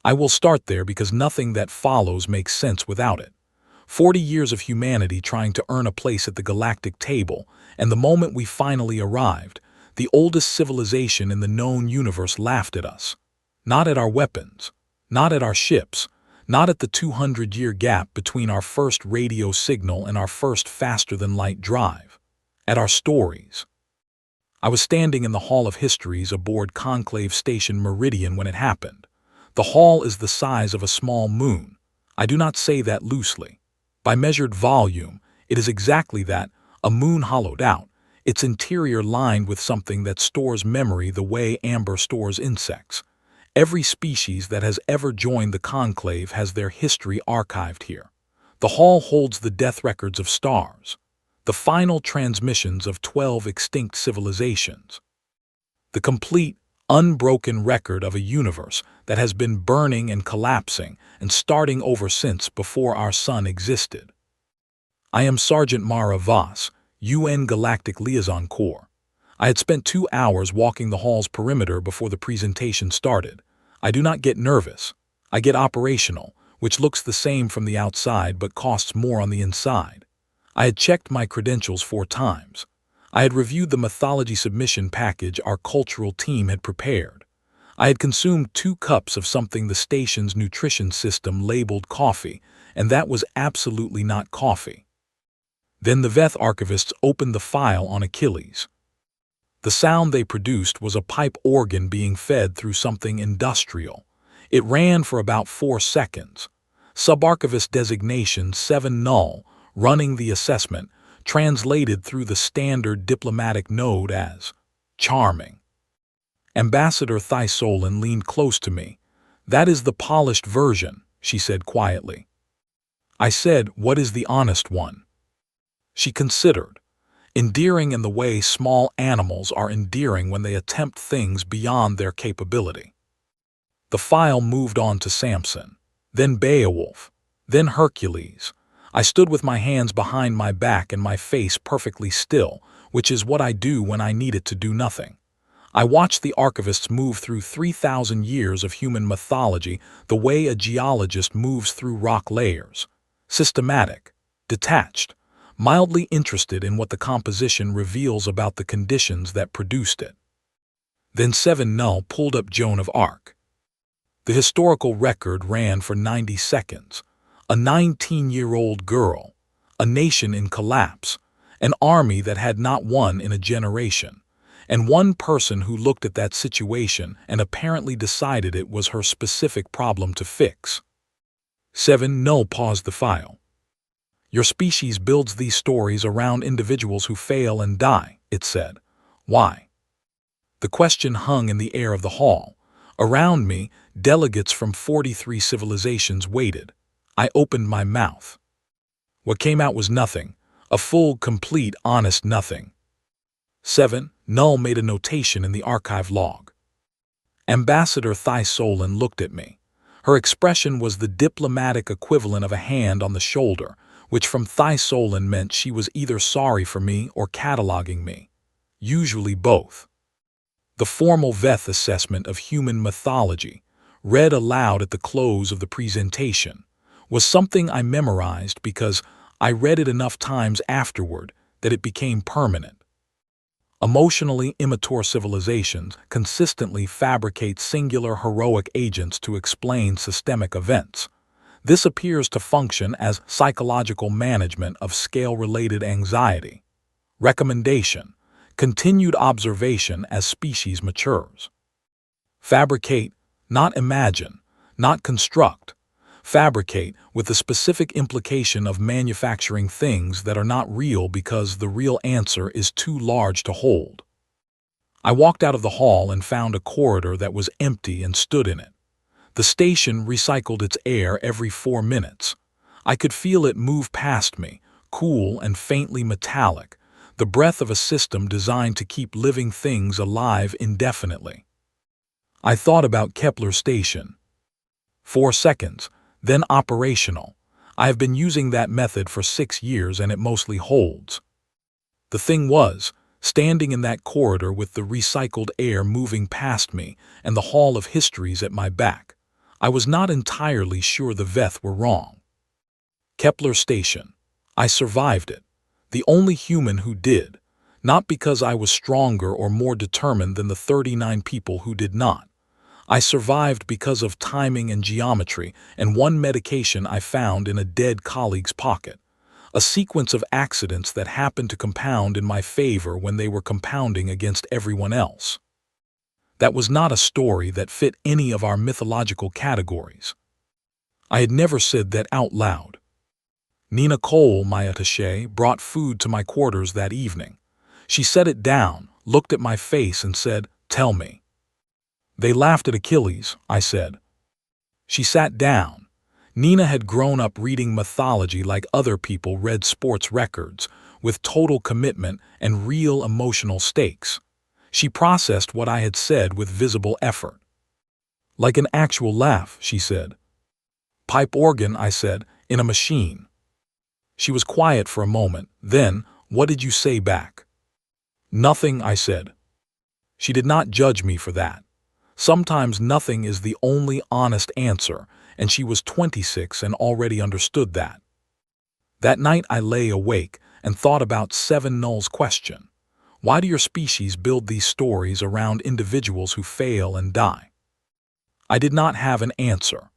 I will start there because nothing that follows makes sense without it. 40 years of humanity trying to earn a place at the galactic table, and the moment we finally arrived, the oldest civilization in the known universe laughed at us. Not at our weapons, not at our ships, not at the 200-year gap between our first radio signal and our first faster-than-light drive. At our stories. I was standing in the Hall of Histories aboard Conclave Station Meridian when it happened. The hall is the size of a small moon. I do not say that loosely. By measured volume, it is exactly that, a moon hollowed out, its interior lined with something that stores memory the way amber stores insects. Every species that has ever joined the conclave has their history archived here. The hall holds the death records of stars, the final transmissions of 12 extinct civilizations, the complete, unbroken record of a universe that has been burning and collapsing and starting over since before our sun existed. I am Sergeant Mara Voss, UN Galactic Liaison Corps. I had spent 2 hours walking the hall's perimeter before the presentation started. I do not get nervous. I get operational, which looks the same from the outside but costs more on the inside. I had checked my credentials 4 times. I had reviewed the mythology submission package our cultural team had prepared. I had consumed 2 cups of something the station's nutrition system labeled coffee, and that was absolutely not coffee. Then the Veth archivists opened the file on Achilles. The sound they produced was a pipe organ being fed through something industrial. It ran for about 4 seconds. Subarchivist designation 7 null, running the assessment, translated through the standard diplomatic node as charming. Ambassador Thisolin leaned close to me. "That is the polished version," she said quietly. I said, "What is the honest one?" She considered. Endearing in the way small animals are endearing when they attempt things beyond their capability. The file moved on to Samson, then Beowulf, then Hercules. I stood with my hands behind my back and my face perfectly still, which is what I do when I need it to do nothing. I watched the archivists move through 3,000 years of human mythology the way a geologist moves through rock layers. Systematic, detached, mildly interested in what the composition reveals about the conditions that produced it. Then 7 null pulled up Joan of Arc. The historical record ran for 90 seconds. A 19-year-old girl, a nation in collapse, an army that had not won in a generation, and one person who looked at that situation and apparently decided it was her specific problem to fix. 7 null paused the file. "Your species builds these stories around individuals who fail and die," it said. "Why?" The question hung in the air of the hall. Around me, delegates from 43 civilizations waited. I opened my mouth. What came out was nothing, a full, complete, honest nothing. 7 null made a notation in the archive log. Ambassador Thisolin looked at me. Her expression was the diplomatic equivalent of a hand on the shoulder, which from Thisolin meant she was either sorry for me or cataloging me. Usually both. The formal Veth assessment of human mythology, read aloud at the close of the presentation, was something I memorized because I read it enough times afterward that it became permanent. Emotionally immature civilizations consistently fabricate singular heroic agents to explain systemic events. This appears to function as psychological management of scale-related anxiety. Recommendation: continued observation as species matures. Fabricate, not imagine, not construct. Fabricate with the specific implication of manufacturing things that are not real because the real answer is too large to hold. I walked out of the hall and found a corridor that was empty and stood in it. The station recycled its air every 4 minutes. I could feel it move past me, cool and faintly metallic, the breath of a system designed to keep living things alive indefinitely. I thought about Kepler Station. 4 seconds. Then operational. I have been using that method for 6 years and it mostly holds. The thing was, standing in that corridor with the recycled air moving past me and the Hall of Histories at my back, I was not entirely sure the Veth were wrong. Kepler Station. I survived it. The only human who did. Not because I was stronger or more determined than the 39 people who did not. I survived because of timing and geometry and one medication I found in a dead colleague's pocket. A sequence of accidents that happened to compound in my favor when they were compounding against everyone else. That was not a story that fit any of our mythological categories. I had never said that out loud. Nina Cole, my attaché, brought food to my quarters that evening. She set it down, looked at my face and said, "Tell me." "They laughed at Achilles," I said. She sat down. Nina had grown up reading mythology like other people read sports records, with total commitment and real emotional stakes. She processed what I had said with visible effort. "Like an actual laugh," she said. "Pipe organ," I said, "in a machine." She was quiet for a moment. Then, "What did you say back?" "Nothing," I said. She did not judge me for that. Sometimes nothing is the only honest answer, and she was 26 and already understood that. That night I lay awake and thought about Seven Null's question. Why do your species build these stories around individuals who fail and die? I did not have an answer.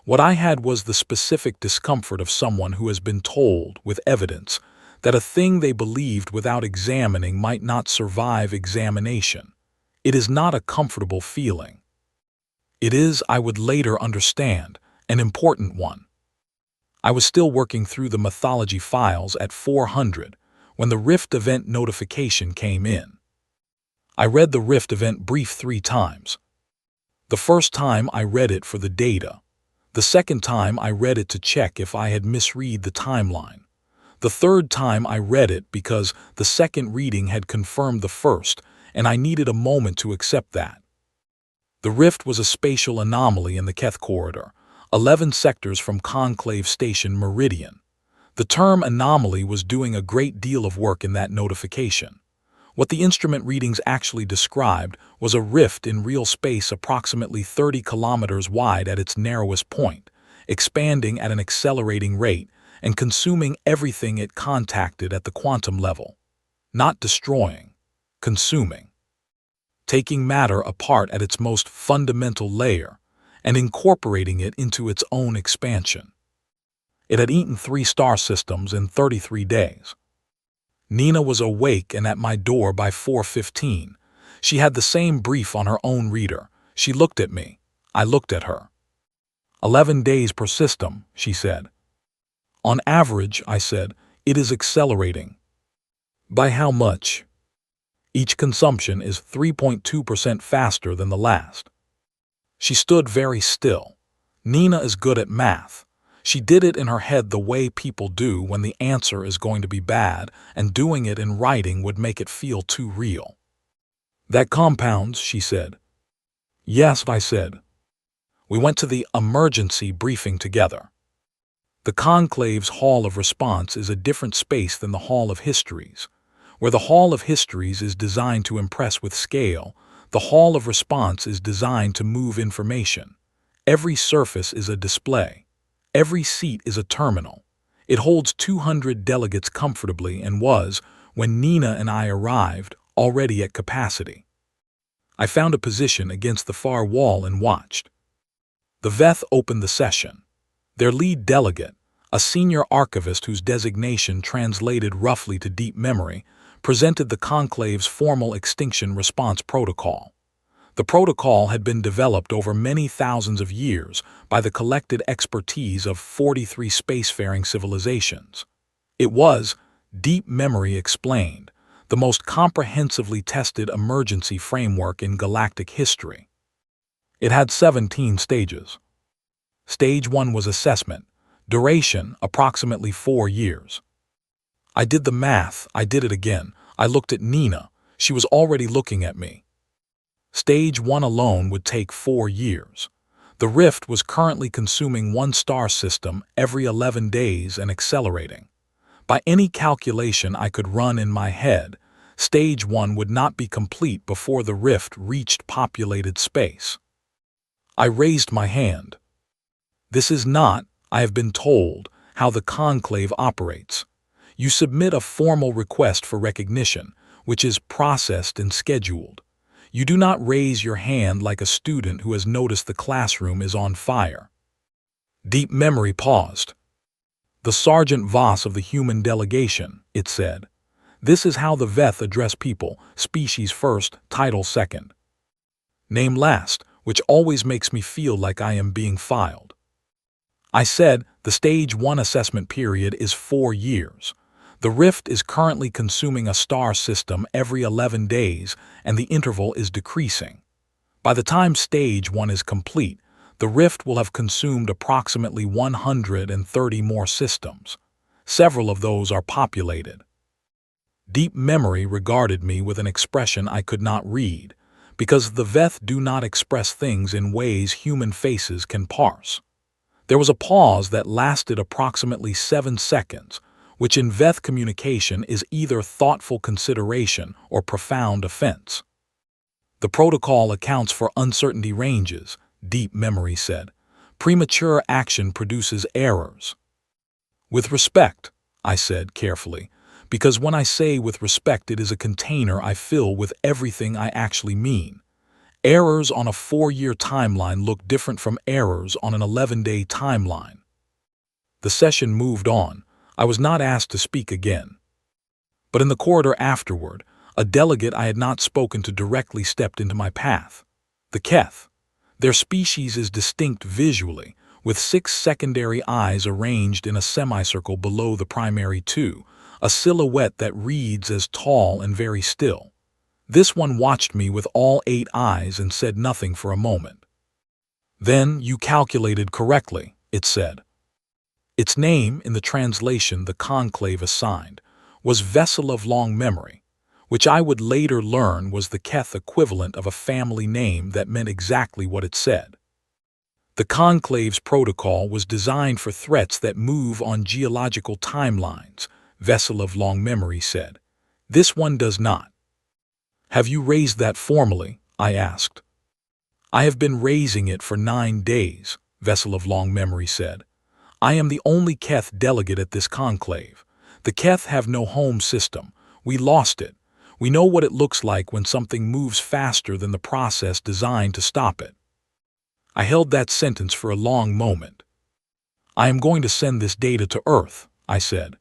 What I had was the specific discomfort of someone who has been told, with evidence, that a thing they believed without examining might not survive examination. It is not a comfortable feeling. It is, I would later understand, an important one. I was still working through the mythology files at 400 when the Rift event notification came in. I read the Rift event brief 3 times. The first time I read it for the data. The second time I read it to check if I had misread the timeline. The third time I read it because the second reading had confirmed the first, and I needed a moment to accept that. The Rift was a spatial anomaly in the Keth corridor, 11 sectors from Conclave Station Meridian. The term anomaly was doing a great deal of work in that notification. What the instrument readings actually described was a rift in real space approximately 30 kilometers wide at its narrowest point, expanding at an accelerating rate and consuming everything it contacted at the quantum level. Not destroying, consuming. Taking matter apart at its most fundamental layer and incorporating it into its own expansion. It had eaten 3 star systems in 33 days. Nina was awake and at my door by 4:15. She had the same brief on her own reader. She looked at me. I looked at her. 11 days per system, she said. On average, I said, it is accelerating. By how much? Each consumption is 3.2% faster than the last. She stood very still. Nina is good at math. She did it in her head the way people do when the answer is going to be bad, and doing it in writing would make it feel too real. That compounds, she said. Yes, I said. We went to the emergency briefing together. The Conclave's Hall of Response is a different space than the Hall of Histories. Where the Hall of Histories is designed to impress with scale, the Hall of Response is designed to move information. Every surface is a display. Every seat is a terminal. It holds 200 delegates comfortably and was, when Nina and I arrived, already at capacity. I found a position against the far wall and watched. The Veth opened the session. Their lead delegate, a senior archivist whose designation translated roughly to deep memory, presented the Conclave's formal extinction response protocol. The protocol had been developed over many thousands of years by the collected expertise of 43 spacefaring civilizations. It was, deep memory explained, the most comprehensively tested emergency framework in galactic history. It had 17 stages. Stage 1 was assessment, duration approximately 4 years. I did the math, I did it again. I looked at Nina. She was already looking at me. Stage 1 alone would take 4 years. The Rift was currently consuming 1 star system every 11 days and accelerating. By any calculation I could run in my head, Stage 1 would not be complete before the Rift reached populated space. I raised my hand. This is not, I have been told, how the conclave operates. You submit a formal request for recognition, which is processed and scheduled. You do not raise your hand like a student who has noticed the classroom is on fire. Deep memory paused. The Sergeant Voss of the human delegation, it said. This is how the Veth address people, species first, title second. Name last, which always makes me feel like I am being filed. I said the Stage 1 assessment period is 4 years. The rift is currently consuming a star system every 11 days, and the interval is decreasing. By the time Stage 1 is complete, the rift will have consumed approximately 130 more systems. Several of those are populated. Deep memory regarded me with an expression I could not read, because the Veth do not express things in ways human faces can parse. There was a pause that lasted approximately 7 seconds, which in Veth communication is either thoughtful consideration or profound offense. The protocol accounts for uncertainty ranges, deep memory said. Premature action produces errors. With respect, I said carefully, because when I say with respect it is a container I fill with everything I actually mean. Errors on a 4-year timeline look different from errors on an 11-day timeline. The session moved on. I was not asked to speak again. But in the corridor afterward, a delegate I had not spoken to directly stepped into my path. The Keth. Their species is distinct visually, with 6 secondary eyes arranged in a semicircle below the primary 2, a silhouette that reads as tall and very still. This one watched me with all 8 eyes and said nothing for a moment. Then you calculated correctly, it said. Its name, in the translation the conclave assigned, was Vessel of Long Memory, which I would later learn was the Keth equivalent of a family name that meant exactly what it said. The conclave's protocol was designed for threats that move on geological timelines, Vessel of Long Memory said. This one does not. Have you raised that formally? I asked. I have been raising it for 9 days, Vessel of Long Memory said. I am the only Keth delegate at this conclave. The Keth have no home system. We lost it. We know what it looks like when something moves faster than the process designed to stop it. I held that sentence for a long moment. I am going to send this data to Earth, I said.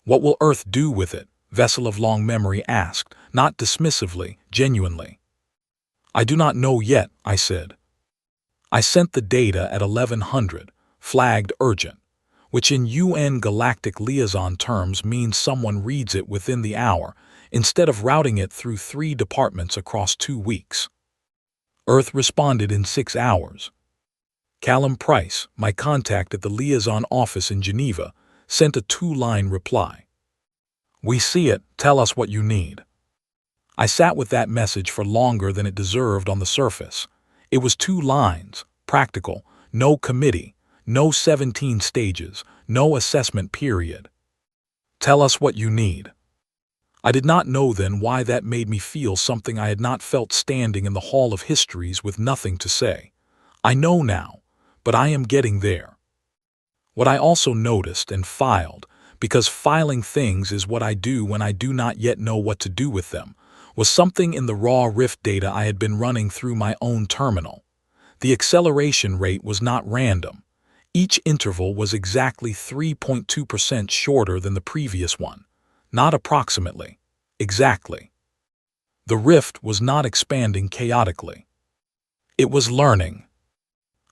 What will Earth do with it? Vessel of Long Memory asked, not dismissively, genuinely. I do not know yet, I said. I sent the data at 1100, flagged urgent, which in UN galactic liaison terms means someone reads it within the hour, instead of routing it through 3 departments across 2 weeks. Earth responded in 6 hours. Callum Price, my contact at the liaison office in Geneva, sent a 2-line reply. We see it, tell us what you need. I sat with that message for longer than it deserved on the surface. It was 2 lines, practical, no committee, no 17 stages, no assessment period. Tell us what you need. I did not know then why that made me feel something I had not felt standing in the Hall of Histories with nothing to say. I know now, but I am getting there. What I also noticed and filed, because filing things is what I do when I do not yet know what to do with them, was something in the raw rift data I had been running through my own terminal. The acceleration rate was not random. Each interval was exactly 3.2% shorter than the previous one. Not approximately. Exactly. The rift was not expanding chaotically. It was learning.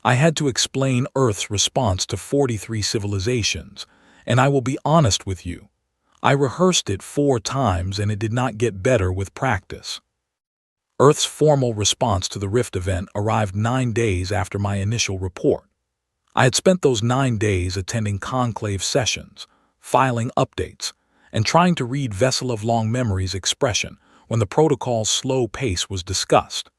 I had to explain Earth's response to 43 civilizations, and I will be honest with you. I rehearsed it 4 times and it did not get better with practice. Earth's formal response to the rift event arrived 9 days after my initial report. I had spent those 9 days attending conclave sessions, filing updates, and trying to read Vessel of Long Memory's expression when the protocol's slow pace was discussed,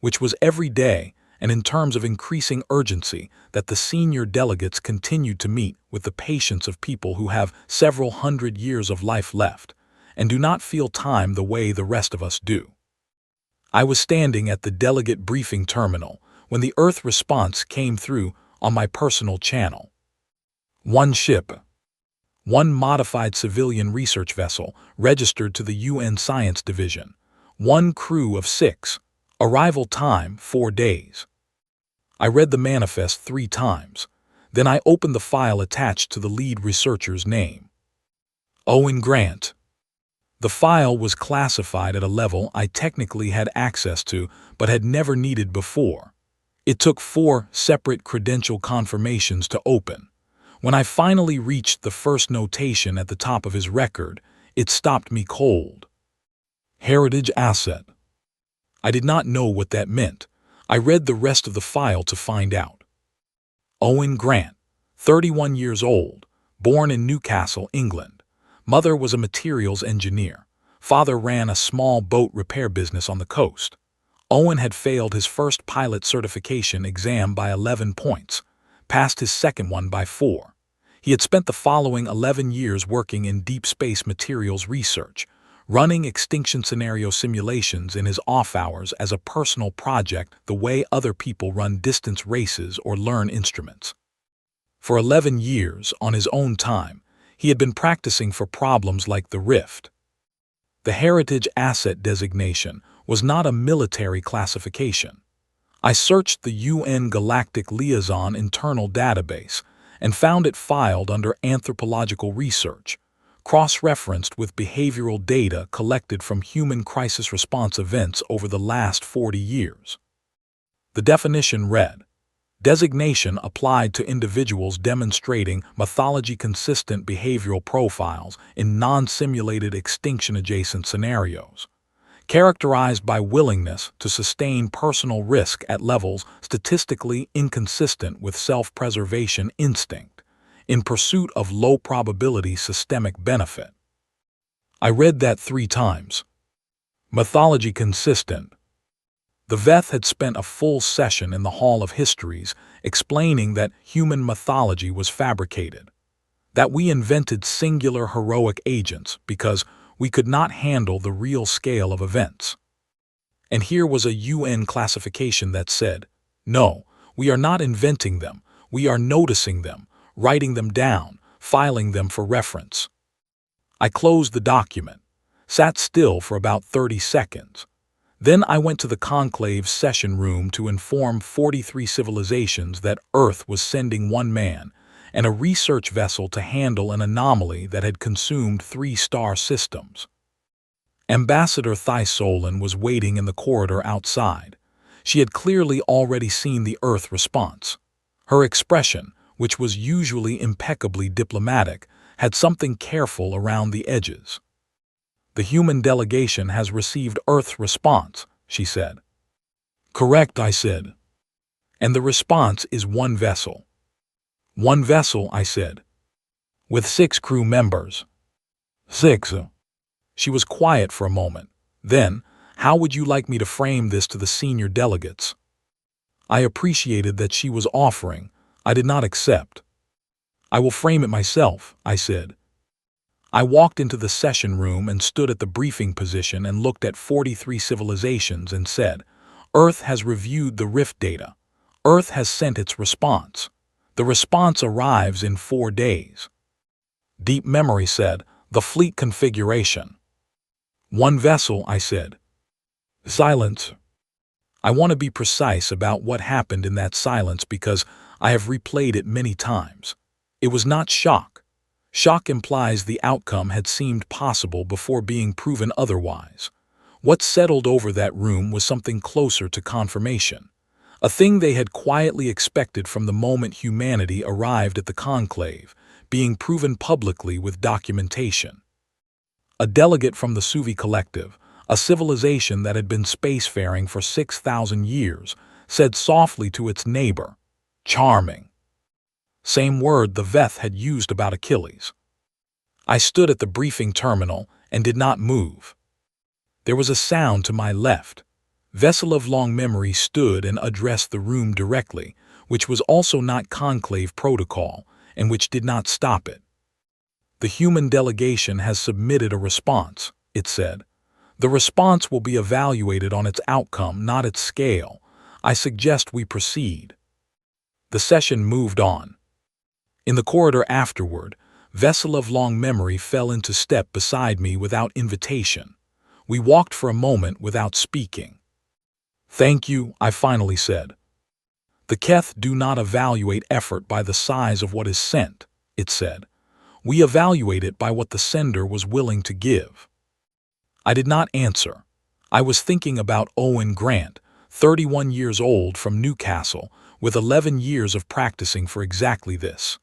which was every day and in terms of increasing urgency that the senior delegates continued to meet with the patience of people who have several hundred years of life left and do not feel time the way the rest of us do. I was standing at the delegate briefing terminal when the Earth response came through on my personal channel. One ship. One modified civilian research vessel registered to the UN Science Division. One crew of 6. Arrival time 4 days. I read the manifest 3 times. Then I opened the file attached to the lead researcher's name. Owen Grant. The file was classified at a level I technically had access to but had never needed before. It took 4 separate credential confirmations to open. When I finally reached the first notation at the top of his record, it stopped me cold. Heritage asset. I did not know what that meant. I read the rest of the file to find out. Owen Grant, 31 years old, born in Newcastle, England. Mother was a materials engineer. Father ran a small boat repair business on the coast. Owen had failed his first pilot certification exam by 11 points, passed his second one by 4. He had spent the following 11 years working in deep space materials research, running extinction scenario simulations in his off hours as a personal project the way other people run distance races or learn instruments. For 11 years, on his own time, he had been practicing for problems like the Rift. The Heritage Asset designation was not a military classification. I searched the UN Galactic Liaison internal database and found it filed under anthropological research, cross-referenced with behavioral data collected from human crisis response events over the last 40 years. The definition read, designation applied to individuals demonstrating mythology-consistent behavioral profiles in non-simulated extinction-adjacent scenarios, characterized by willingness to sustain personal risk at levels statistically inconsistent with self-preservation instinct, in pursuit of low-probability systemic benefit. I read that 3 times. Mythology consistent. The Veth had spent a full session in the Hall of Histories explaining that human mythology was fabricated, that we invented singular heroic agents because we could not handle the real scale of events. And here was a UN classification that said, no, we are not inventing them, we are noticing them, writing them down, filing them for reference. I closed the document, sat still for about 30 seconds. Then I went to the conclave's session room to inform 43 civilizations that Earth was sending 1 man and a research vessel to handle an anomaly that had consumed 3 star systems. Ambassador Thaisolin was waiting in the corridor outside. She had clearly already seen the Earth response. Her expression, which was usually impeccably diplomatic, had something careful around the edges. The human delegation has received Earth's response, she said. Correct, I said. And the response is 1 vessel. 1 vessel, I said. With 6 crew members. 6. She was quiet for a moment. Then, how would you like me to frame this to the senior delegates? I appreciated that she was offering. I did not accept. I will frame it myself, I said. I walked into the session room and stood at the briefing position and looked at 43 civilizations and said, Earth has reviewed the Rift data. Earth has sent its response. The response arrives in 4 days. Deep Memory said, the fleet configuration. 1 vessel, I said. Silence. I want to be precise about what happened in that silence because I have replayed it many times. It was not shock. Shock implies the outcome had seemed possible before being proven otherwise. What settled over that room was something closer to confirmation. A thing they had quietly expected from the moment humanity arrived at the conclave, being proven publicly with documentation. A delegate from the Suvi Collective, a civilization that had been spacefaring for 6,000 years, said softly to its neighbor, charming. Same word the Veth had used about Achilles. I stood at the briefing terminal and did not move. There was a sound to my left. Vessel of long memory stood and addressed the room directly, which was also not conclave protocol, and which did not stop it. The human delegation has submitted a response, it said. The response will be evaluated on its outcome, not its scale. I suggest we proceed. The session moved on. In the corridor afterward, vessel of long memory fell into step beside me without invitation. We walked for a moment without speaking. "Thank you," I finally said. "The Keth do not evaluate effort by the size of what is sent," it said. "We evaluate it by what the sender was willing to give." I did not answer. I was thinking about Owen Grant, 31 years old from Newcastle, with 11 years of practicing for exactly this.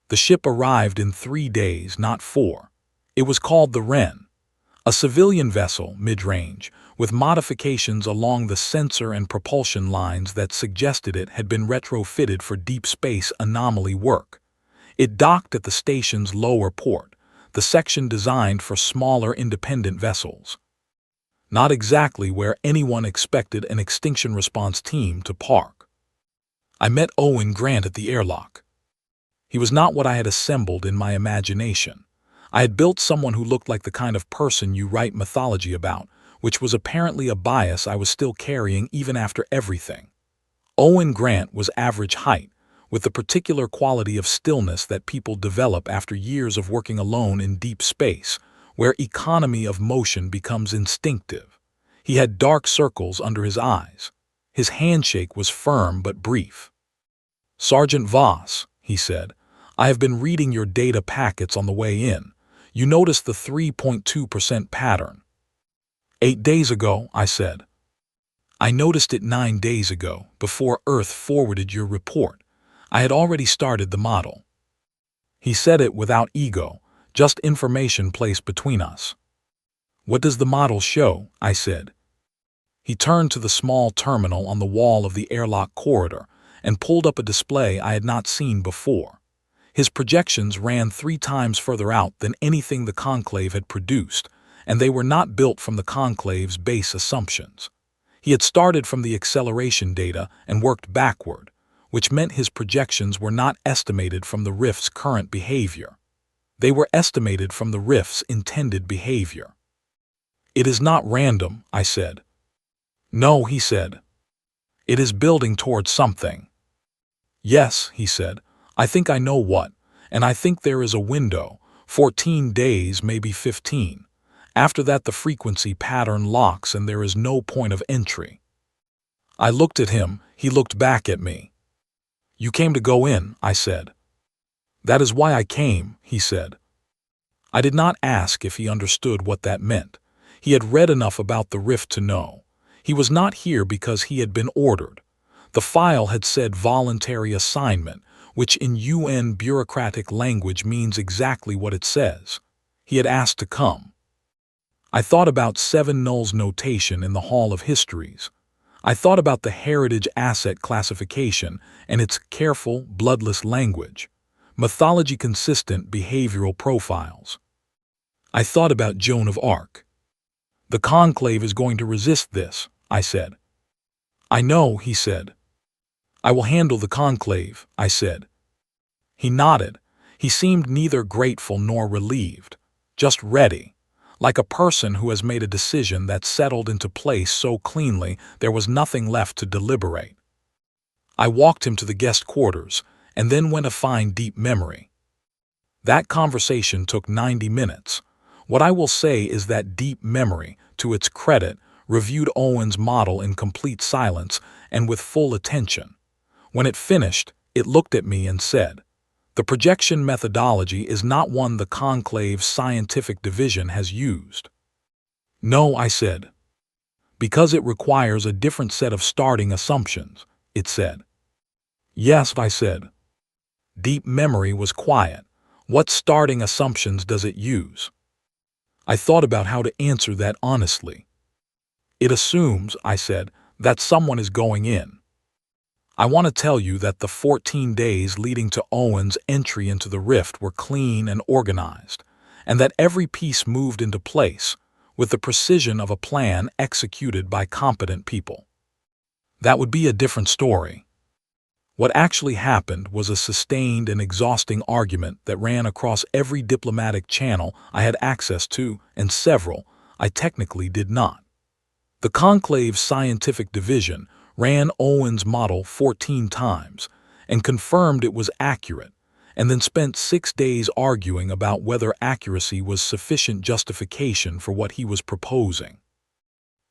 The ship arrived in 3 days, not 4. It was called the Wren, a civilian vessel, mid-range, with modifications along the sensor and propulsion lines that suggested it had been retrofitted for deep space anomaly work. It docked at the station's lower port, the section designed for smaller independent vessels. Not exactly where anyone expected an extinction response team to park. I met Owen Grant at the airlock. He was not what I had assembled in my imagination. I had built someone who looked like the kind of person you write mythology about, which was apparently a bias I was still carrying even after everything. Owen Grant was average height, with the particular quality of stillness that people develop after years of working alone in deep space, where economy of motion becomes instinctive. He had dark circles under his eyes. His handshake was firm but brief. "Sergeant Voss," he said, "I have been reading your data packets on the way in. You noticed the 3.2% pattern." "8 days ago," I said. "I noticed it 9 days ago, before Earth forwarded your report. I had already started the model." He said it without ego, just information placed between us. "What does the model show?" I said. He turned to the small terminal on the wall of the airlock corridor and pulled up a display I had not seen before. His projections ran 3 times further out than anything the Conclave had produced, and they were not built from the Conclave's base assumptions. He had started from the acceleration data and worked backward, which meant his projections were not estimated from the rift's current behavior. They were estimated from the rift's intended behavior. "It is not random," I said. "No," he said. "It is building towards something." "Yes," he said. "I think I know what, and I think there is a window, 14 days, maybe 15. After that the frequency pattern locks and there is no point of entry." I looked at him, he looked back at me. "You came to go in," I said. "That is why I came," he said. I did not ask if he understood what that meant. He had read enough about the rift to know. He was not here because he had been ordered. The file had said voluntary assignment, which in UN bureaucratic language means exactly what it says. He had asked to come. I thought about Seven Nulls notation in the Hall of Histories. I thought about the heritage asset classification and its careful, bloodless language, mythology-consistent behavioral profiles. I thought about Joan of Arc. "The Conclave is going to resist this," I said. "I know," he said. "I will handle the Conclave," I said. He nodded. He seemed neither grateful nor relieved, just ready, like a person who has made a decision that settled into place so cleanly there was nothing left to deliberate. I walked him to the guest quarters and then went to find deep memory. That conversation took 90 minutes. What I will say is that deep memory, to its credit, reviewed Owen's model in complete silence and with full attention. When it finished, it looked at me and said, "The projection methodology is not one the Conclave's scientific division has used." "No," I said. "Because it requires a different set of starting assumptions," it said. "Yes," I said. Deep memory was quiet. "What starting assumptions does it use?" I thought about how to answer that honestly. "It assumes," I said, "that someone is going in. I want to tell you that the 14 days leading to Owen's entry into the rift were clean and organized, and that every piece moved into place with the precision of a plan executed by competent people. That would be a different story. What actually happened was a sustained and exhausting argument that ran across every diplomatic channel I had access to and several I technically did not. The Conclave's scientific division ran Owen's model 14 times, and confirmed it was accurate, and then spent 6 days arguing about whether accuracy was sufficient justification for what he was proposing.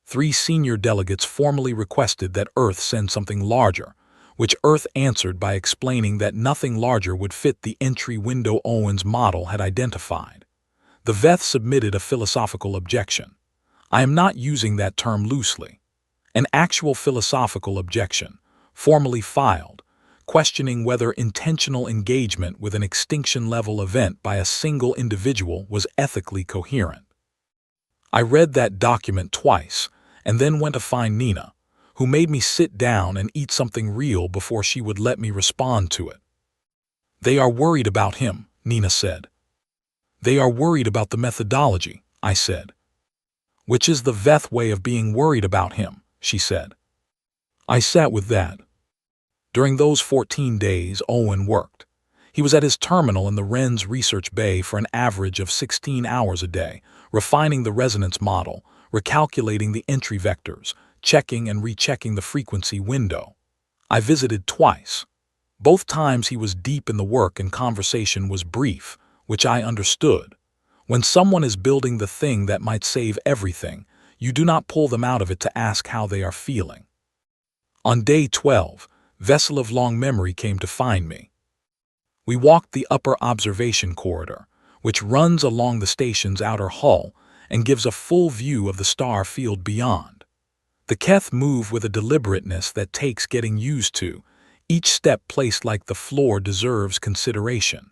3 senior delegates formally requested that Earth send something larger, which Earth answered by explaining that nothing larger would fit the entry window Owen's model had identified. The VETH submitted a philosophical objection. I am not using that term loosely. An actual philosophical objection, formally filed, questioning whether intentional engagement with an extinction-level event by a single individual was ethically coherent. I read that document twice, and then went to find Nina, who made me sit down and eat something real before she would let me respond to it. "They are worried about him," Nina said. "They are worried about the methodology," I said. "Which is the VETH way of being worried about him," she said. I sat with that. During those 14 days, Owen worked. He was at his terminal in the Wren's research bay for an average of 16 hours a day, refining the resonance model, recalculating the entry vectors, checking and rechecking the frequency window. I visited twice. Both times he was deep in the work and conversation was brief, which I understood. When someone is building the thing that might save everything, you do not pull them out of it to ask how they are feeling. On day 12, Vessel of Long Memory came to find me. We walked the upper observation corridor, which runs along the station's outer hull and gives a full view of the star field beyond. The Keth move with a deliberateness that takes getting used to. Each step placed like the floor deserves consideration.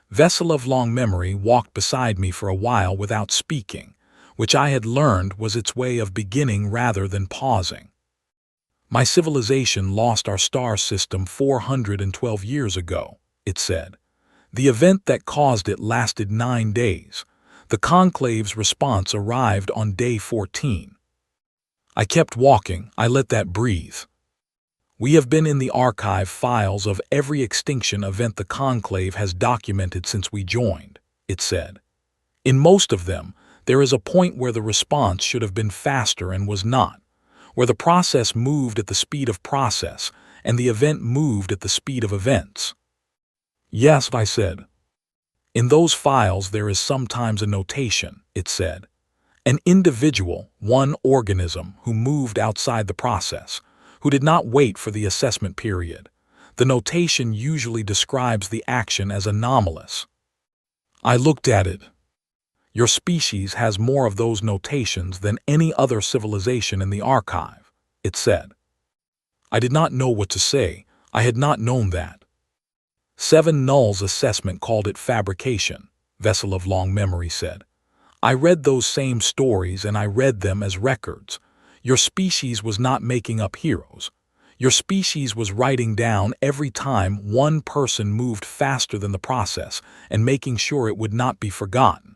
Vessel of Long Memory walked beside me for a while without speaking, which I had learned was its way of beginning rather than pausing. "My civilization lost our star system 412 years ago," it said. "The event that caused it lasted 9 days. The conclave's response arrived on day 14. I kept walking. I let that breathe. "We have been in the archive files of every extinction event the conclave has documented since we joined," it said. "In most of them, there is a point where the response should have been faster and was not, where the process moved at the speed of process and the event moved at the speed of events." "Yes," I said. "In those files there is sometimes a notation," it said. "An individual, one organism who moved outside the process, who did not wait for the assessment period. The notation usually describes the action as anomalous." I looked at it. "Your species has more of those notations than any other civilization in the archive," it said. I did not know what to say. I had not known that. 7 Null's assessment called it fabrication, Vessel of Long Memory said. "I read those same stories and I read them as records. Your species was not making up heroes. Your species was writing down every time one person moved faster than the process and making sure it would not be forgotten."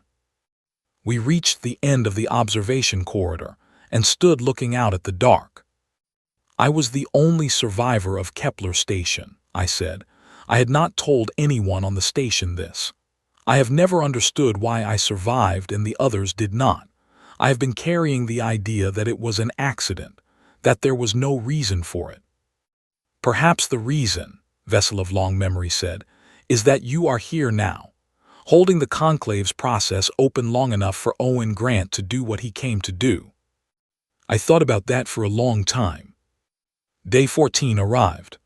We reached the end of the observation corridor and stood looking out at the dark. "I was the only survivor of Kepler Station," I said. "I had not told anyone on the station this. I have never understood why I survived and the others did not. I have been carrying the idea that it was an accident, that there was no reason for it." "Perhaps the reason," Vessel of Long Memory said, "is that you are here now, holding the conclave's process open long enough for Owen Grant to do what he came to do." I thought about that for a long time. Day 14 arrived.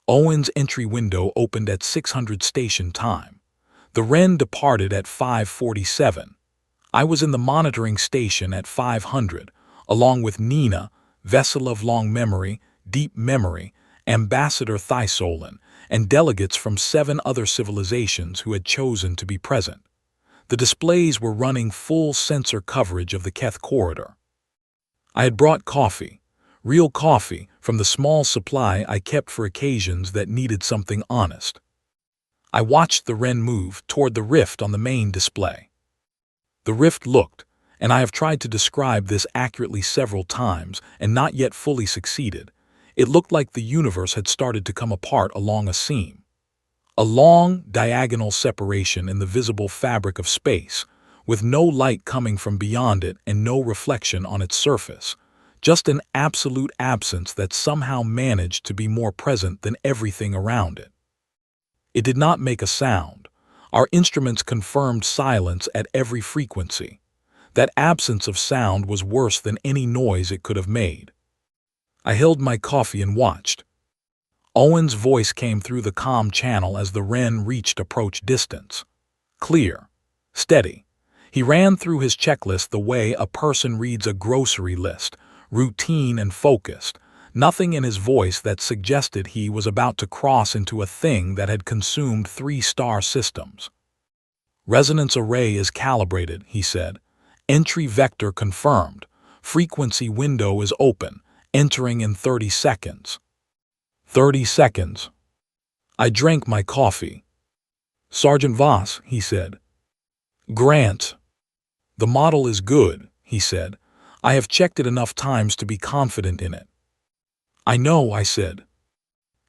Owen's entry window opened at 600 station time. The Wren departed at 5:47. I was in the monitoring station at 500, along with Nina, Vessel of Long Memory, Deep Memory, Ambassador Thysolin, and delegates from 7 other civilizations who had chosen to be present. The displays were running full sensor coverage of the Keth corridor. I had brought coffee, real coffee, from the small supply I kept for occasions that needed something honest. I watched the Wren move toward the rift on the main display. The rift looked, and I have tried to describe this accurately several times and not yet fully succeeded, it looked like the universe had started to come apart along a seam. A long, diagonal separation in the visible fabric of space, with no light coming from beyond it and no reflection on its surface, just an absolute absence that somehow managed to be more present than everything around it. It did not make a sound. Our instruments confirmed silence at every frequency. That absence of sound was worse than any noise it could have made. I held my coffee and watched. Owen's voice came through the comm channel as the wren reached approach distance. Clear. Steady. He ran through his checklist the way a person reads a grocery list, routine and focused, nothing in his voice that suggested he was about to cross into a thing that had consumed 3-star systems. Resonance array is calibrated, he said. Entry vector confirmed. Frequency window is open, entering in 30 seconds. 30 seconds. I drank my coffee. Sergeant Voss, he said. Grant. The model is good, he said. I have checked it enough times to be confident in it. I know, I said.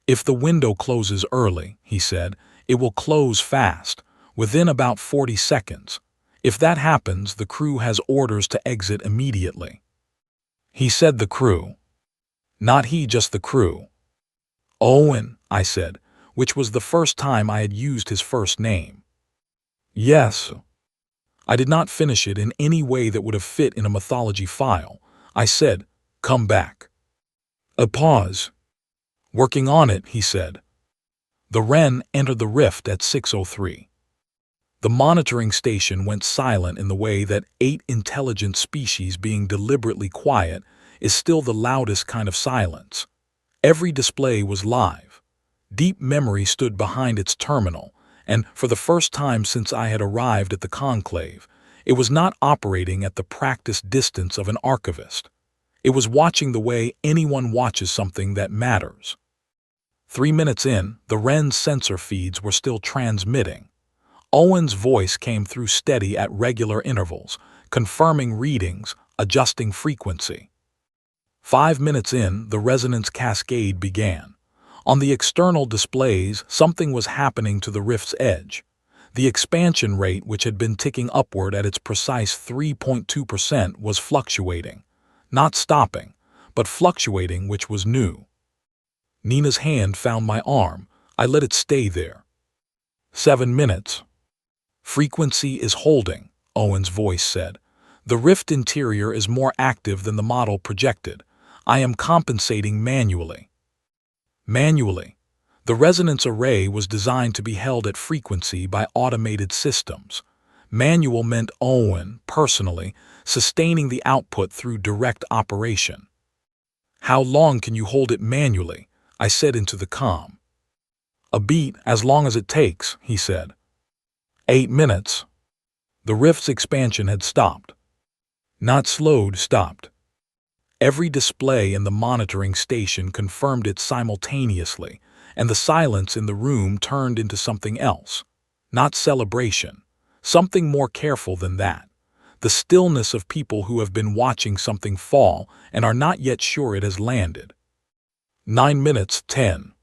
If the window closes early, he said, it will close fast, within about 40 seconds. If that happens, the crew has orders to exit immediately. He said the crew. Not he, just the crew. Owen, I said, which was the first time I had used his first name. Yes. I did not finish it in any way that would have fit in a mythology file. I said, come back. A pause. Working on it, he said. The wren entered the rift at 6:03. The monitoring station went silent in the way that 8 intelligent species being deliberately quiet is still the loudest kind of silence. Every display was live. Deep memory stood behind its terminal, and for the first time since I had arrived at the conclave, it was not operating at the practiced distance of an archivist. It was watching the way anyone watches something that matters. 3 minutes in, the wren's sensor feeds were still transmitting. Owen's voice came through steady at regular intervals, confirming readings, adjusting frequency. 5 minutes in, the resonance cascade began. On the external displays, something was happening to the rift's edge. The expansion rate, which had been ticking upward at its precise 3.2%, was fluctuating. Not stopping, but fluctuating, which was new. Nina's hand found my arm. I let it stay there. 7 minutes. Frequency is holding, Owen's voice said. The rift interior is more active than the model projected. I am compensating manually. Manually. The resonance array was designed to be held at frequency by automated systems. Manual meant Owen, personally, sustaining the output through direct operation. How long can you hold it manually? I said into the comm. A beat, as long as it takes, he said. 8 minutes. The rift's expansion had stopped. Not slowed, stopped. Every display in the monitoring station confirmed it simultaneously, and the silence in the room turned into something else. Not celebration. Something more careful than that. The stillness of people who have been watching something fall and are not yet sure it has landed. 9 minutes, 10.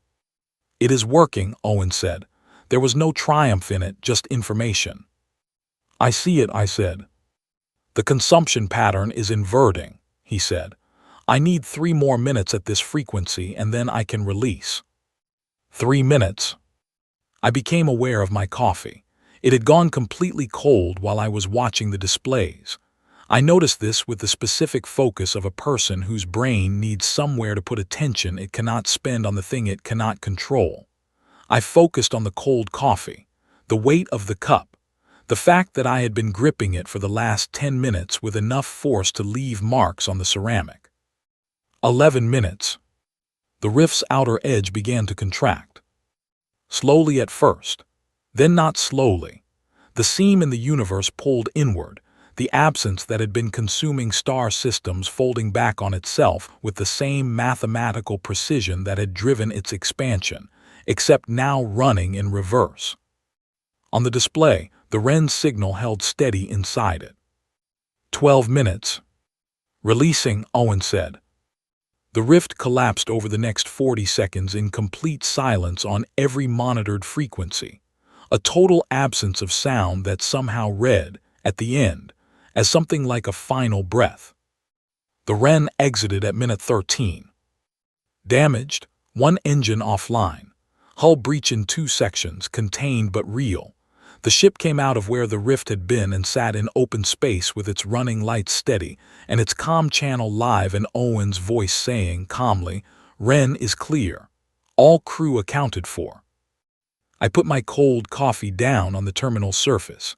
It is working, Owen said. There was no triumph in it, just information. I see it, I said. The consumption pattern is inverting, he said. I need 3 more minutes at this frequency and then I can release. 3 minutes. I became aware of my coffee. It had gone completely cold while I was watching the displays. I noticed this with the specific focus of a person whose brain needs somewhere to put attention it cannot spend on the thing it cannot control. I focused on the cold coffee, the weight of the cup, the fact that I had been gripping it for the last 10 minutes with enough force to leave marks on the ceramic. 11 minutes. The rift's outer edge began to contract. Slowly at first, then not slowly. The seam in the universe pulled inward, the absence that had been consuming star systems folding back on itself with the same mathematical precision that had driven its expansion, except now running in reverse. On the display, the wren's signal held steady inside it. 12 minutes. Releasing, Owen said. The rift collapsed over the next 40 seconds in complete silence on every monitored frequency, a total absence of sound that somehow read, at the end, as something like a final breath. The Wren exited at minute 13. Damaged, one engine offline. Hull breach in 2 sections, contained but real. The ship came out of where the rift had been and sat in open space with its running lights steady and its comm channel live and Owen's voice saying calmly, "Wren is clear. All crew accounted for." I put my cold coffee down on the terminal surface.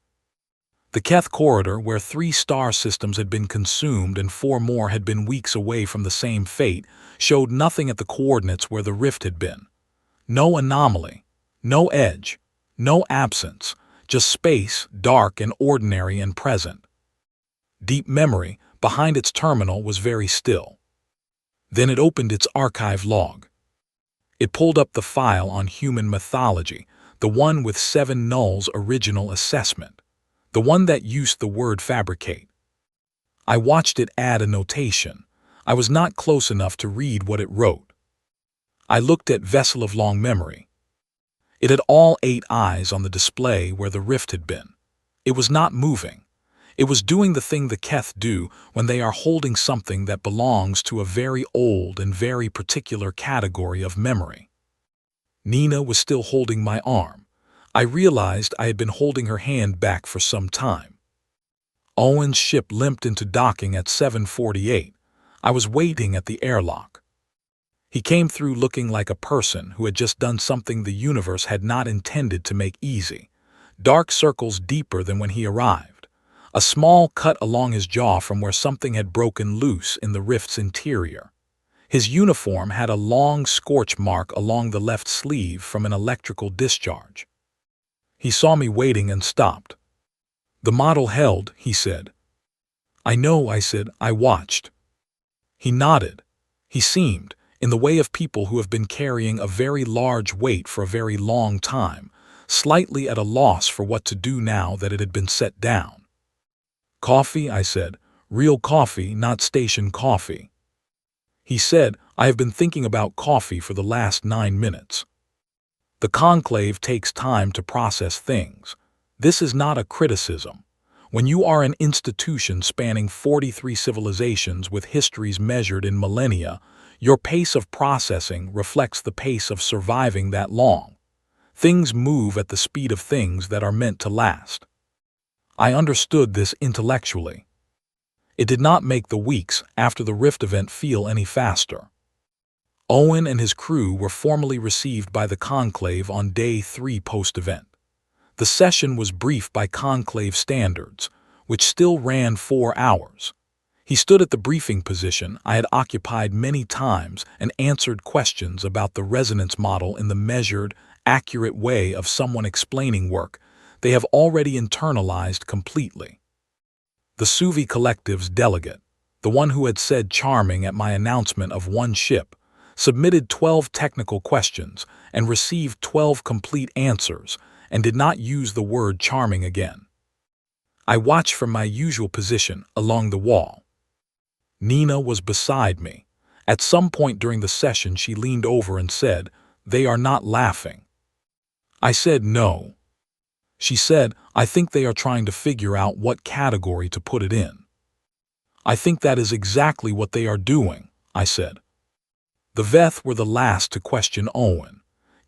The Keth corridor, where 3 star systems had been consumed and 4 more had been weeks away from the same fate, showed nothing at the coordinates where the rift had been. No anomaly, no edge, no absence, just space, dark and ordinary and present. Deep memory, behind its terminal, was very still. Then it opened its archive log. It pulled up the file on human mythology, the one with 7 Null's original assessment, the one that used the word fabricate. I watched it add a notation. I was not close enough to read what it wrote. I looked at Vessel of Long Memory. It had all 8 eyes on the display where the rift had been. It was not moving. It was doing the thing the Keth do when they are holding something that belongs to a very old and very particular category of memory. Nina was still holding my arm. I realized I had been holding her hand back for some time. Owen's ship limped into docking at 7:48. I was waiting at the airlock. He came through looking like a person who had just done something the universe had not intended to make easy. Dark circles deeper than when he arrived. A small cut along his jaw from where something had broken loose in the rift's interior. His uniform had a long scorch mark along the left sleeve from an electrical discharge. He saw me waiting and stopped. "The model held," he said. "I know," I said. "I watched." He nodded. He seemed, in the way of people who have been carrying a very large weight for a very long time, slightly at a loss for what to do now that it had been set down. "Coffee," I said. "Real coffee, not station coffee." He said, "I have been thinking about coffee for the last 9 minutes." The conclave takes time to process things. This is not a criticism. When you are an institution spanning 43 civilizations with histories measured in millennia, your pace of processing reflects the pace of surviving that long. Things move at the speed of things that are meant to last. I understood this intellectually. It did not make the weeks after the Rift event feel any faster. Owen and his crew were formally received by the Conclave on day 3 post-event. The session was brief by Conclave standards, which still ran 4 hours. He stood at the briefing position I had occupied many times and answered questions about the resonance model in the measured, accurate way of someone explaining work they have already internalized completely. The Suvi Collective's delegate, the one who had said charming at my announcement of 1 ship, submitted 12 technical questions and received 12 complete answers and did not use the word charming again. I watched from my usual position along the wall. Nina was beside me. At some point during the session she leaned over and said, "They are not laughing." I said no. She said, "I think they are trying to figure out what category to put it in." "I think that is exactly what they are doing," I said. The Veth were the last to question Owen.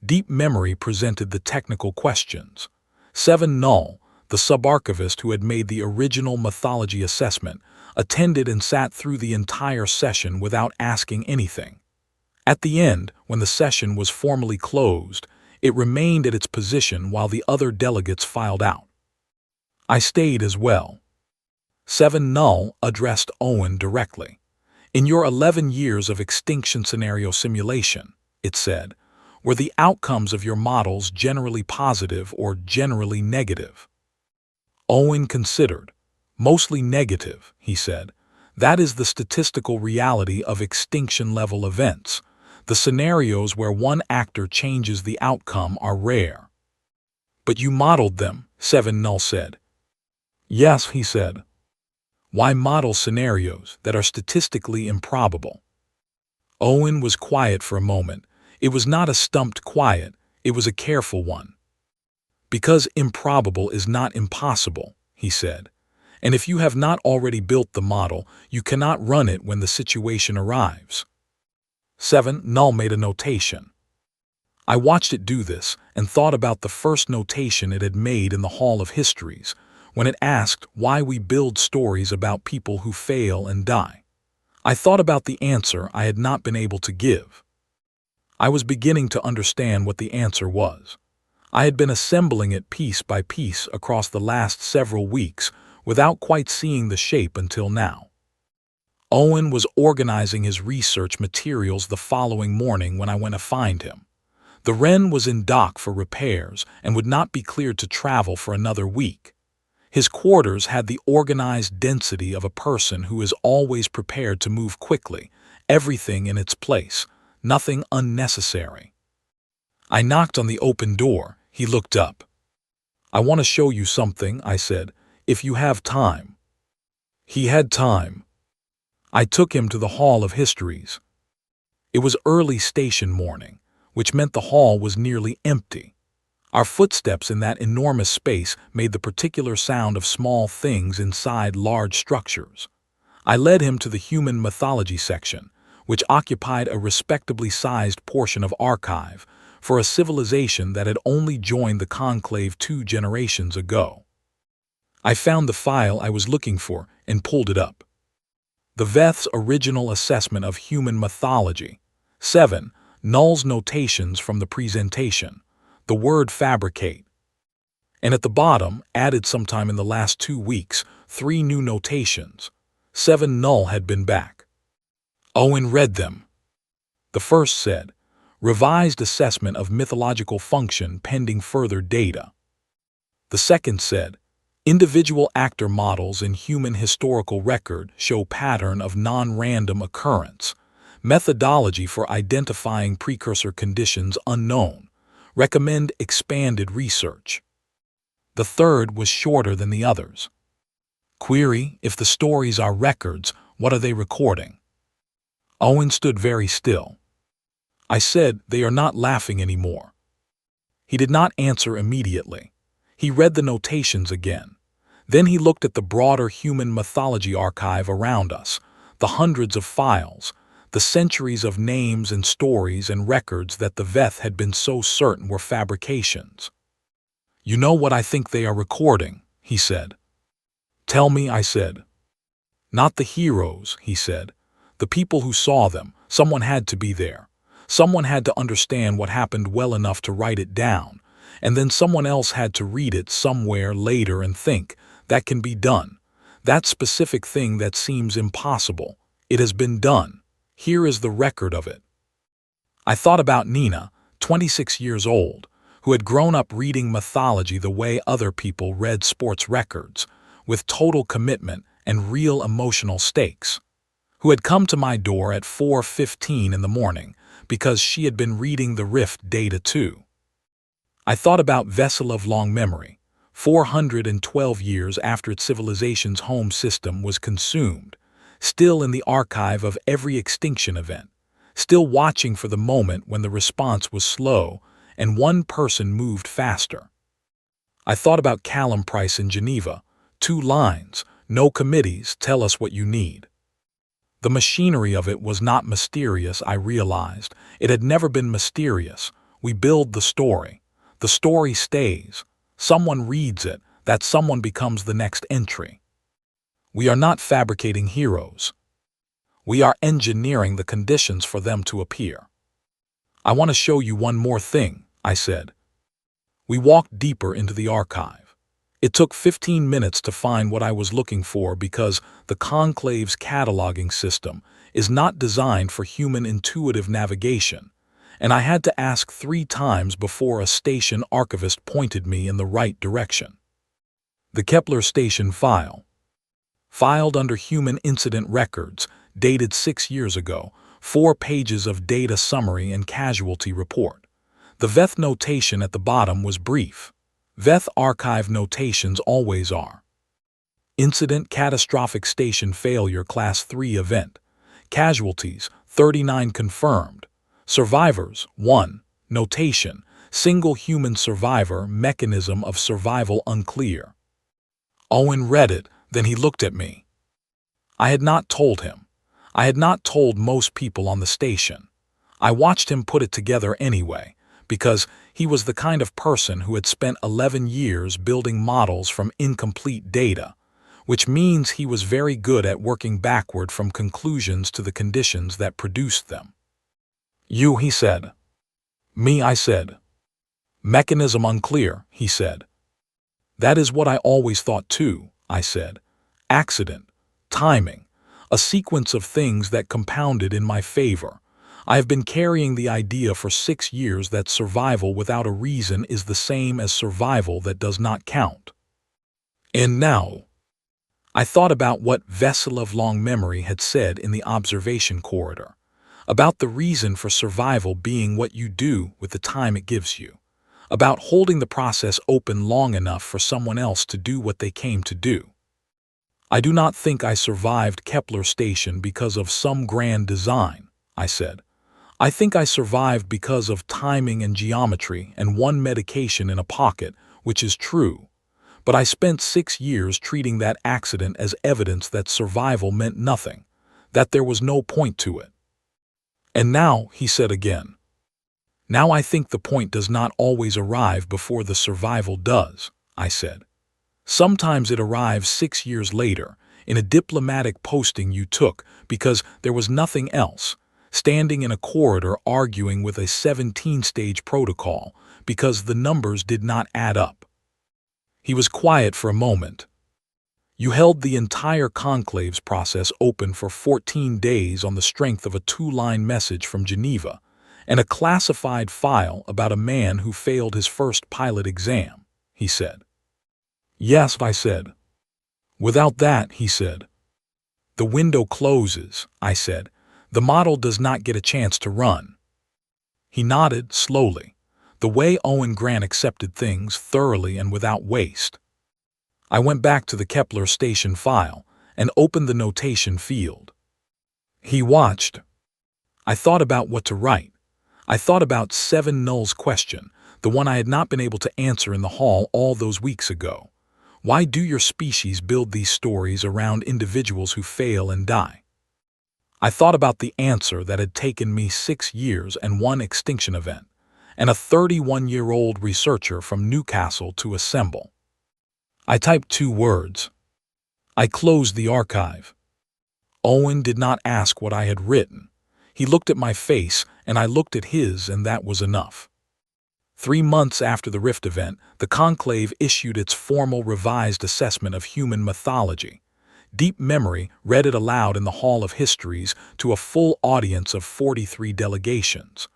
Deep memory presented the technical questions. 7 Null, the subarchivist who had made the original mythology assessment, attended and sat through the entire session without asking anything. At the end, when the session was formally closed, it remained at its position while the other delegates filed out. I stayed as well. 7 Null addressed Owen directly. "In your 11 years of extinction scenario simulation," it said, "were the outcomes of your models generally positive or generally negative?" Owen considered. "Mostly negative," he said. "That is the statistical reality of extinction-level events. The scenarios where one actor changes the outcome are rare." "But you modeled them," 7 Null said. "Yes," he said. "Why model scenarios that are statistically improbable?" Owen was quiet for a moment. It was not a stumped quiet, it was a careful one. "Because improbable is not impossible," he said. And if you have not already built the model, you cannot run it when the situation arrives. 7. Null made a notation. I watched it do this and thought about the first notation it had made in the Hall of Histories, when it asked why we build stories about people who fail and die. I thought about the answer I had not been able to give. I was beginning to understand what the answer was. I had been assembling it piece by piece across the last several weeks without quite seeing the shape until now. Owen was organizing his research materials the following morning when I went to find him. The Wren was in dock for repairs and would not be cleared to travel for another week. His quarters had the organized density of a person who is always prepared to move quickly, everything in its place, nothing unnecessary. I knocked on the open door. He looked up. "I want to show you something," I said, "if you have time." He had time. I took him to the Hall of Histories. It was early station morning, which meant the hall was nearly empty. Our footsteps in that enormous space made the particular sound of small things inside large structures. I led him to the human mythology section, which occupied a respectably sized portion of archive for a civilization that had only joined the conclave 2 generations ago. I found the file I was looking for and pulled it up. The Veth's original assessment of human mythology. 7. Null's notations from the presentation. The word fabricate. And at the bottom, added sometime in the last 2 weeks, 3 new notations. 7. Null had been back. Owen read them. The first said, "Revised assessment of mythological function pending further data." The second said, "Individual actor models in human historical record show pattern of non-random occurrence. Methodology for identifying precursor conditions unknown. Recommend expanded research." The third was shorter than the others. Query, if the stories are records, what are they recording? Owen stood very still. I said, "They are not laughing anymore." He did not answer immediately. He read the notations again. Then he looked at the broader human mythology archive around us, the hundreds of files, the centuries of names and stories and records that the Veth had been so certain were fabrications. "You know what I think they are recording," he said. "Tell me," I said. "Not the heroes," he said. "The people who saw them. Someone had to be there. Someone had to understand what happened well enough to write it down, and then someone else had to read it somewhere later and think, that can be done. That specific thing that seems impossible. It has been done. Here is the record of it." I thought about Nina, 26 years old, who had grown up reading mythology the way other people read sports records, with total commitment and real emotional stakes, who had come to my door at 4:15 in the morning because she had been reading the Rift data too. I thought about vessel of long memory, 412 years after its civilization's home system was consumed, still in the archive of every extinction event, still watching for the moment when the response was slow and one person moved faster. I thought about Callum Price in Geneva, 2 lines, "No committees, tell us what you need." The machinery of it was not mysterious, I realized. It had never been mysterious. We build the story. The story stays. Someone reads it, that someone becomes the next entry. We are not fabricating heroes. We are engineering the conditions for them to appear. "I want to show you one more thing," I said. We walked deeper into the archive. It took 15 minutes to find what I was looking for because the Conclave's cataloging system is not designed for human intuitive navigation, and I had to ask 3 times before a station archivist pointed me in the right direction. The Kepler station file. Filed under Human Incident Records, dated 6 years ago, 4 pages of data summary and casualty report. The Veth notation at the bottom was brief. Veth archive notations always are. Incident: catastrophic station failure, class 3 event. Casualties: 39 confirmed. Survivors: 1. Notation: single human survivor, mechanism of survival unclear. Owen read it, Then he looked at me. I had not told him. I had not told most people on the station. I watched him put it together anyway, because he was the kind of person who had spent 11 years building models from incomplete data, which means he was very good at working backward from conclusions to the conditions that produced them. You, he said. Me, I said. Mechanism unclear, he said. That is what I always thought too, I said. Accident, timing, a sequence of things that compounded in my favor. I have been carrying the idea for 6 years that survival without a reason is the same as survival that does not count. And now, I thought about what Vessel of long memory had said in the observation corridor, about the reason for survival being what you do with the time it gives you, about holding the process open long enough for someone else to do what they came to do. I do not think I survived Kepler Station because of some grand design, I said. I think I survived because of timing and geometry and one medication in a pocket, which is true. But I spent 6 years treating that accident as evidence that survival meant nothing, that there was no point to it. And now, he said again, now I think the point does not always arrive before the survival does, I said. Sometimes it arrives 6 years later, in a diplomatic posting you took because there was nothing else, standing in a corridor arguing with a 17-stage protocol because the numbers did not add up. He was quiet for a moment. You held the entire conclave's process open for 14 days on the strength of a 2-line message from Geneva and a classified file about a man who failed his first pilot exam, he said. Yes, I said. Without that, he said. The window closes, I said. The model does not get a chance to run. He nodded slowly, the way Owen Grant accepted things thoroughly and without waste. I went back to the Kepler Station file and opened the notation field. He watched. I thought about what to write. I thought about 7 Null's question, the one I had not been able to answer in the hall all those weeks ago. Why do your species build these stories around individuals who fail and die? I thought about the answer that had taken me 6 years and 1 extinction event, and a 31-year-old researcher from Newcastle to assemble. I typed 2 words. I closed the archive. Owen did not ask what I had written. He looked at my face, and I looked at his, and that was enough. 3 months after the Rift event, the conclave issued its formal revised assessment of human mythology. Deep Memory read it aloud in the Hall of Histories to a full audience of 43 delegations.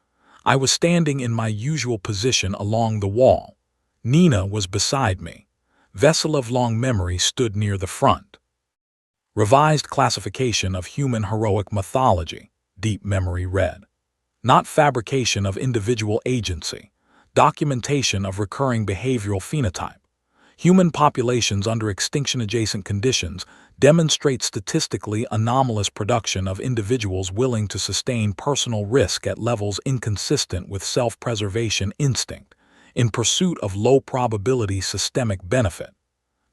I was standing in my usual position along the wall. Nina was beside me. Vessel of long memory stood near the front. Revised classification of human heroic mythology, Deep Memory read. Not fabrication of individual agency. Documentation of recurring behavioral phenotype. Human populations under extinction-adjacent conditions demonstrate statistically anomalous production of individuals willing to sustain personal risk at levels inconsistent with self-preservation instinct, in pursuit of low-probability systemic benefit.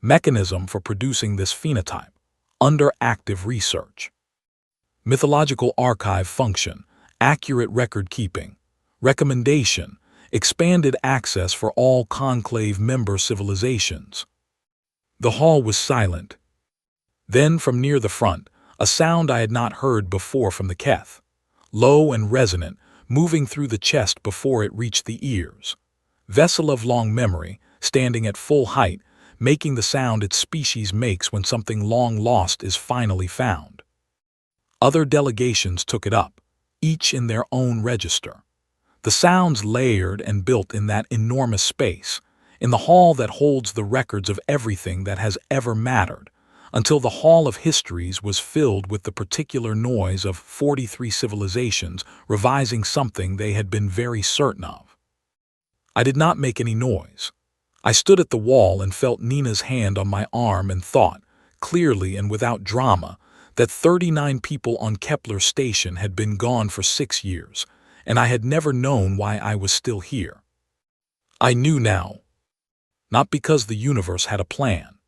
Mechanism for producing this phenotype, under active research. Mythological archive function, accurate record-keeping. Recommendation, expanded access for all conclave member civilizations. The hall was silent. Then, from near the front, a sound I had not heard before from the Keth, low and resonant, moving through the chest before it reached the ears. Vessel of long memory, standing at full height, making the sound its species makes when something long lost is finally found. Other delegations took it up, each in their own register. The sounds layered and built in that enormous space, in the hall that holds the records of everything that has ever mattered, until the Hall of Histories was filled with the particular noise of 43 civilizations revising something they had been very certain of. I did not make any noise. I stood at the wall and felt Nina's hand on my arm and thought, clearly and without drama, that 39 people on Kepler Station had been gone for 6 years, and I had never known why I was still here. I knew now. Not because the universe had a plan.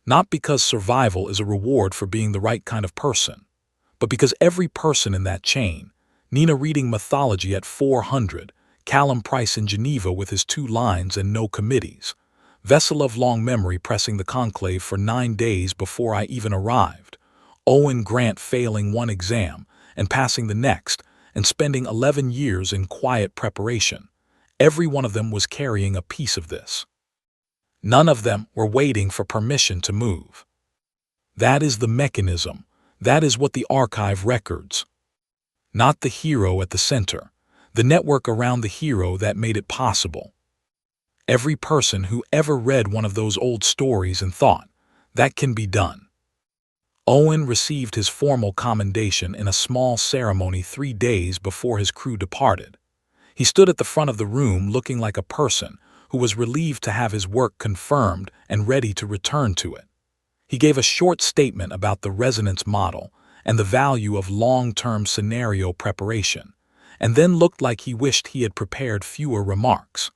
Not because survival is a reward for being the right kind of person, but because every person in that chain, Nina reading mythology at 400, Callum Price in Geneva with his 2 lines and no committees, Veselov long memory pressing the conclave for 9 days before I even arrived, Owen Grant failing 1 exam and passing the next, and spending 11 years in quiet preparation. Every one of them was carrying a piece of this. None of them were waiting for permission to move. That is the mechanism. That is what the archive records. Not the hero at the center, the network around the hero that made it possible. Every person who ever read one of those old stories and thought, that can be done. Owen received his formal commendation in a small ceremony 3 days before his crew departed. He stood at the front of the room looking like a person who was relieved to have his work confirmed and ready to return to it. He gave a short statement about the resonance model and the value of long-term scenario preparation, and then looked like he wished he had prepared fewer remarks.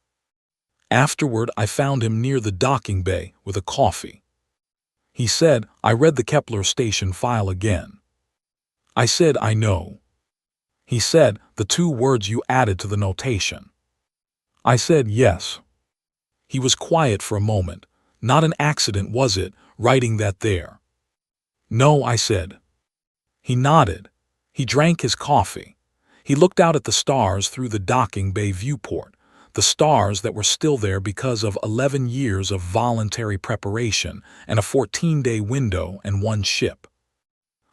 Afterward, I found him near the docking bay with a coffee. He said, "I read the Kepler station file again." I said, "I know." He said, "The 2 words you added to the notation." I said, "Yes." He was quiet for a moment. Not an accident, was it, writing that there? "No," I said. He nodded. He drank his coffee. He looked out at the stars through the docking bay viewport, the stars that were still there because of 11 years of voluntary preparation and a 14-day window and 1 ship.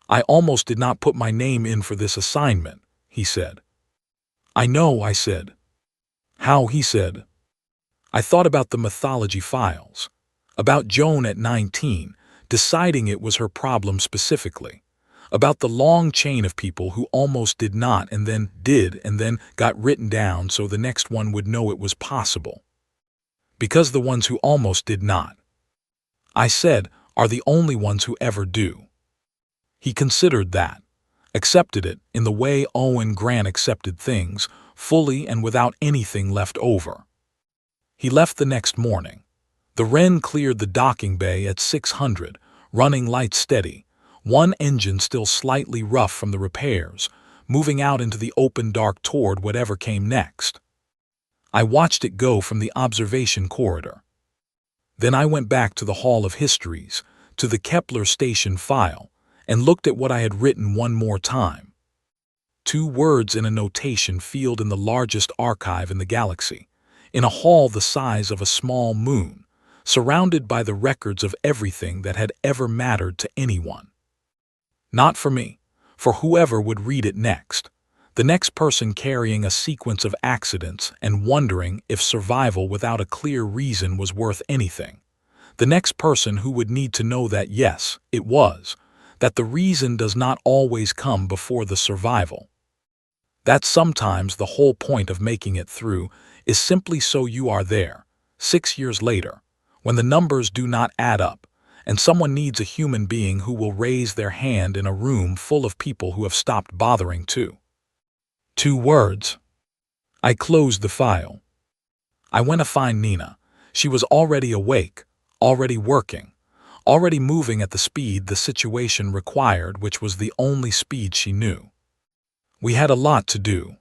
"I almost did not put my name in for this assignment," he said. "I know," I said. "How?" he said. I thought about the mythology files, about Joan at 19, deciding it was her problem specifically, about the long chain of people who almost did not and then did and then got written down so the next one would know it was possible. Because the ones who almost did not, I said, are the only ones who ever do. He considered that, accepted it in the way Owen Grant accepted things, fully and without anything left over. He left the next morning. The Wren cleared the docking bay at 600, running light steady, 1 engine still slightly rough from the repairs, moving out into the open dark toward whatever came next. I watched it go from the observation corridor. Then I went back to the Hall of Histories, to the Kepler station file, and looked at what I had written one more time. 2 words in a notation field in the largest archive in the galaxy, in a hall the size of a small moon, surrounded by the records of everything that had ever mattered to anyone. Not for me, for whoever would read it next, the next person carrying a sequence of accidents and wondering if survival without a clear reason was worth anything, the next person who would need to know that yes, it was, that the reason does not always come before the survival. That sometimes the whole point of making it through is simply so you are there, 6 years later, when the numbers do not add up, and someone needs a human being who will raise their hand in a room full of people who have stopped bothering to. 2 words. I closed the file. I went to find Nina. She was already awake, already working, already moving at the speed the situation required, which was the only speed she knew. We had a lot to do.